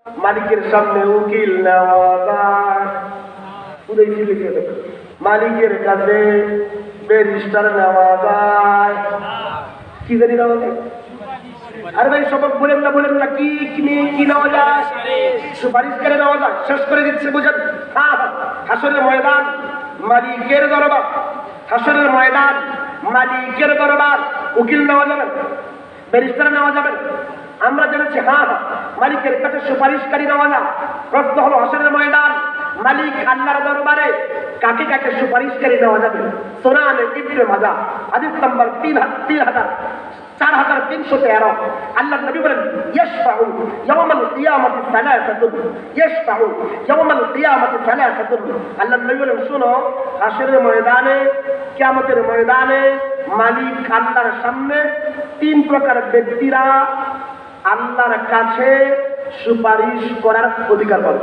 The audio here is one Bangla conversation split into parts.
মালিকের সামনে উকিল নেওয়া যায়, মালিকের কাছে ব্যারিস্টার নেওয়া যায়, কি জানি নেওয়া যায়? আরে ভাই সবক বলেন না কি কি নেওয়া যায়? সুপারিশ করে নেওয়া যায়। শেষ করে দিচ্ছে বুঝেন। হাসরের ময়দান মালিকের দরবার, হাসরের ময়দান মালিকের দরবার। উকিল নেওয়া যাবে, ব্যারিস্টার নেওয়া যাবে। আমরা জেনেছি মালিকের কাছে সুপারিশকারী নেওয়া যায়। প্রশ্ন হলো হাসরের ময়দান মালিক আল্লাহর দরবারে কাকে কাকে সুপারিশকারী নেওয়া যাবে? সুনান ইবনে মাজাহ হাদিস নাম্বার 4313। আল্লাহ নবী বলেন ইয়াশফাউ ইয়াওমাল কিয়ামাতি সালাসাতুন, ইয়াশফাউ ইয়াওমাল কিয়ামাতি সালাসাতুন। আল্লাহ নবী বলেন শুনো, হাসরের ময়দানে, কিয়ামতের ময়দানে মালিক আল্লাহর সামনে তিন প্রকার ব্যক্তিরা আল্লাহর কাছে সুপারিশ করার অধিকার পাবে।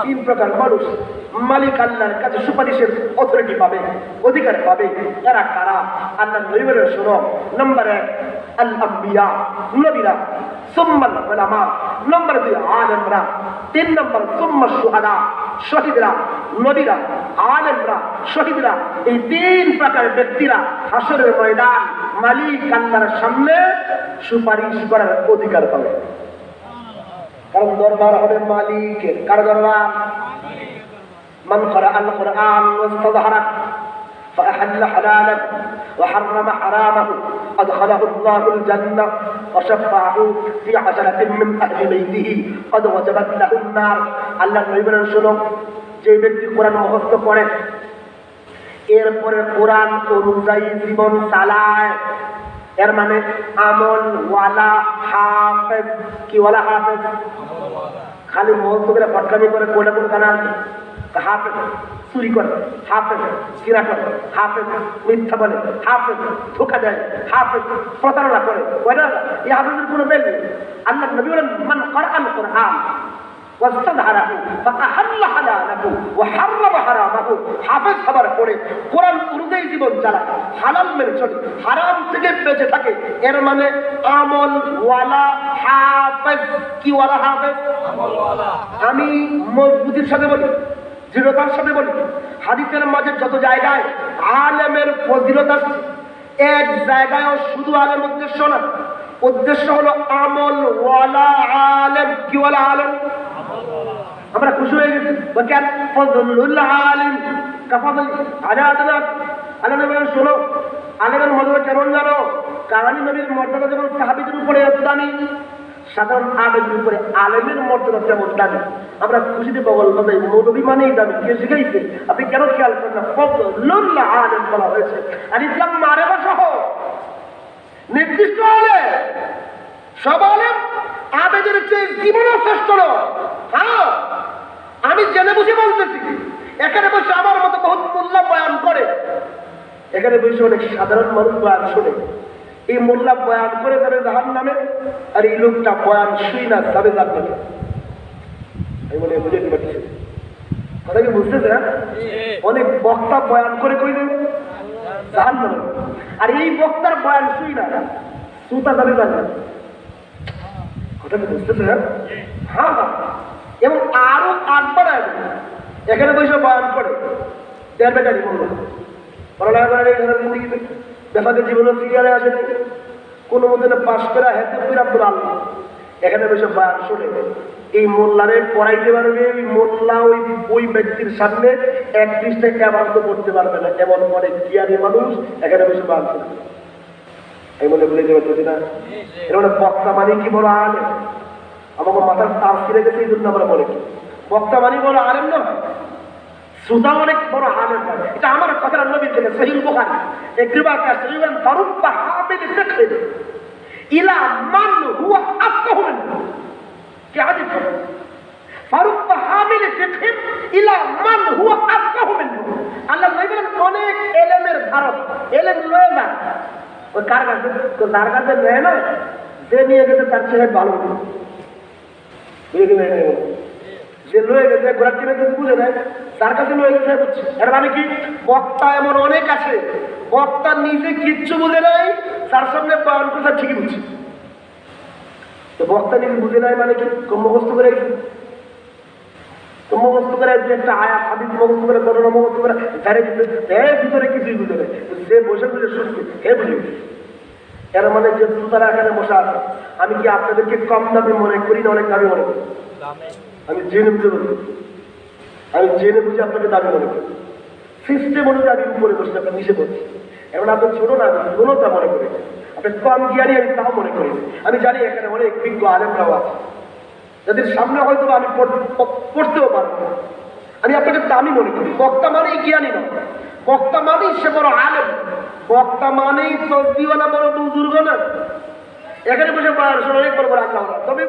তিন প্রকার মানুষ মালিক আল্লাহর কাছে সুপারিশের অথরিটি পাবে, অধিকার পাবে। এরা কারা? আল্লাহ নবী বলেন শোনো, নম্বর 1 আল আম্বিয়া, নবীরা, সুম্মাল উলামা, নম্বর 2 আলেমরা, 3 নম্বর সুম্মা শুহাদা, শহীদরা। নবীরা, আলেমরা, শহীদরা, এই তিন প্রকার ব্যক্তিরা হাসরের ময়দান মালিক আল্লাহর সামনে সুপারিশ করার অধিকার পাবে। কারণ দরবার হবে মালিকের। কার দরবার? মান ক্বারাআল কুরআন ওয়াস্তাযহারা ফাআহাল্লা হালালাহু ওয়া হাররামা হারামাহু আদখালাহু আল্লাহুল জান্নাহ ওয়া শাফাআহু ফি আশরাতিন মিন আহলি বাইতিহি ক্বাদ ওয়াজাবাত লাহুন নার। আল্লাহ নবী বলেন শুনো, যে ব্যক্তি কোরআন মুখস্থ করে এরপরে কোরআন অনুযায়ী জীবন চালায়, এর মানে আমল ওয়ালা হাফেজ। কি ওয়ালা হাফেজ? খালি মুখস্থ করে ফটকামি করে কোটা করে জানা হাফেজ, চুরি করে হাফেজ, চিরা করে হাফেজ, মিথ্যা বলে হাফেজ, ধোকা দেয় হাফেজ, প্রতারণা করে, এই হাফেজের কোনো বেল নেই। আল্লাহ নবী বলেন মান ক্বারাআল কুরআন ওয়াস্তাযহারাহু ফাআহাল্লা হালালাহু ওয়া হাররামা হারামাহু। হাফেজ হবার পরে কোরআন অনুযায়ী জীবন চালায়, হালাল মেনে চলে, হারাম থেকে বেঁচে থাকে, এর মানে আমল ওয়ালা হাফেজ। কি ওয়ালা হাফেজ? আমল ওয়ালা। আমি মজবুতির সাথে বলি, দৃঢ়তার সাথে বলি, হাদিসের মাঝে যত জায়গায় আলেমের ফজিলত আছে, এক জায়গায়ও শুধু আলেম উদ্দেশ্য না, উদ্দেশ্য হলো আমল ওয়ালা আলেম। কি ওয়ালা আলেম? আমরা খুশি হয়ে গেছি। কেন? ফজলুল আলিম কাফাদুল আজাদনা। আল্লাহ নবী বলেন শোনো, আলেমের মর্যাদা কেমন জানো? কারণ নবীর মর্যাদা যেমন সাহাবীদের উপরে এত দামি, সাধারণ আলেমের উপরে আলেমের মর্যাদা কেমন দামি। আমরা খুশিতে বলবো যে মৌলবী মানেই দামি। কে শিখাইছে? আপনি কেন খেয়াল করেন না? ফজলুল আলিম বলা হয়েছে। আর ইসলাম মারেফা সহ নির্দিষ্ট আলেম, সব আলেম আবেদের চেয়ে জীবনও শ্রেষ্ঠ নয়। হ্যাঁ, আমি জেনে বুঝে বলতেছি। এখানে বসে আমার মতো বহুত মোল্লা বয়ান করে, এখানে বসে অনেক সাধারণ মানুষ বয়ান শোনে। এই মোল্লা বয়ান করে যাবে জাহান্নামে, আর এই লোকটা বয়ান শুই না যাবে জান্নাতে। আমি বলে বুঝে দিতে পারছি কথা কি বুঝতেছে? অনেক বক্তা বয়ান করে কই দেবে জাহান্নামে, আর এই বক্তার বয়ান শুই না সুতা যাবে জান্নাতে। কথা কি বুঝতেছে? হ্যাঁ হ্যাঁ। এবং আরো 8 বার এখানে বসে বয়ান করে দেড় বেটারি বললো পড়ালেখা করে জিন্দগিতে ব্যাপারে জীবনে সিরিয়ালে আসে নাই, কোনো মধ্যে পাশ করা হেতুর আব্দুল আল্লাহ এখানে বসে বয়ান শোনে। এই মোল্লারে পড়াইতে পারবে, ওই মোল্লা ওই ব্যক্তির সামনে 31 থেকে আবান্ত করতে পারবে না, এমন অনেক জ্ঞানী মানুষ এখানে বসে বয়ান শোনে। এই বলে বলে দেবে যদি না এর মানে বক্তা মানে কি বড় আলেম? আমাকে মাথার তার ছিঁড়ে গেছে, এই জন্য আমরা বলে কি বক্তা মানে বড় আলেম না, শ্রোতা অনেক বড় আলেম হয়। এটা আমার কথা নবী থেকে সহিহ বুখারী এক রিওয়ায়াত আছে, ইবন ফারুব্বা হাবিল ফিকহ ইলা মান হুয়া আফকাহু মিনহু। কি হাদিস? ফারুব্বা হাবিল ফিকহ ইলা মান হুয়া আফকাহু মিনহু। আল্লাহ নবী বলেন অনেক ইলমের ধারক ইলম লয় না ওই কার কাছে, তো তার কাছে নেয় না, যে নিয়ে গেছে তার চেয়ে ভালো। যে লয়ে গেছে ঘোরার কিনে বুঝে নেয়, তার কাছে লয়ে গেছে বুঝছে। এর মানে কি? বক্তা এমন অনেক আছে, বক্তা নিজে কিচ্ছু বুঝে নাই, তার সামনে বয়ান করছে ঠিকই বুঝছে। তো বক্তা নিজে বুঝে নাই মানে কি মুখস্থ করে কি মুখস্থ করে একটা আয়া হাদিস মুখস্থ করে করোনা মুখস্থ করে ধারে ভিতরে কিছুই বুঝে নেই যে বসে বসে শুনছে হে বুঝে এর মানে যে তারা এখানে বসে আছে আমি কি আপনাদেরকে কম দামি মনে করি না অনেক দামি মনে করি আমি জেনে বুঝে বলি আমি জেনে বুঝে আপনাকে দামি মনে করি সিস্টেম অনুযায়ী আমি উপরে বসে আপনার নিষে বলছি এখন আপনি ছোট না আমি ছোটটা মনে করি আপনি কম জ্ঞানী আমি তাও মনে করি আমি জানি এখানে অনেক বিজ্ঞ আলেমরাও আছে যাদের সামনে হয়তো আমি পড়তেও পারবো আমি আপনাকে দামি মনে করি বক্তা মানেই জ্ঞানী নয় বক্তা মানেই সে বড় আলেম বক্তা মানেই তসবিওয়ালা বড় বুজুর্গ না এখানে বসে অনেক বড় বড় আল্লাহ তবে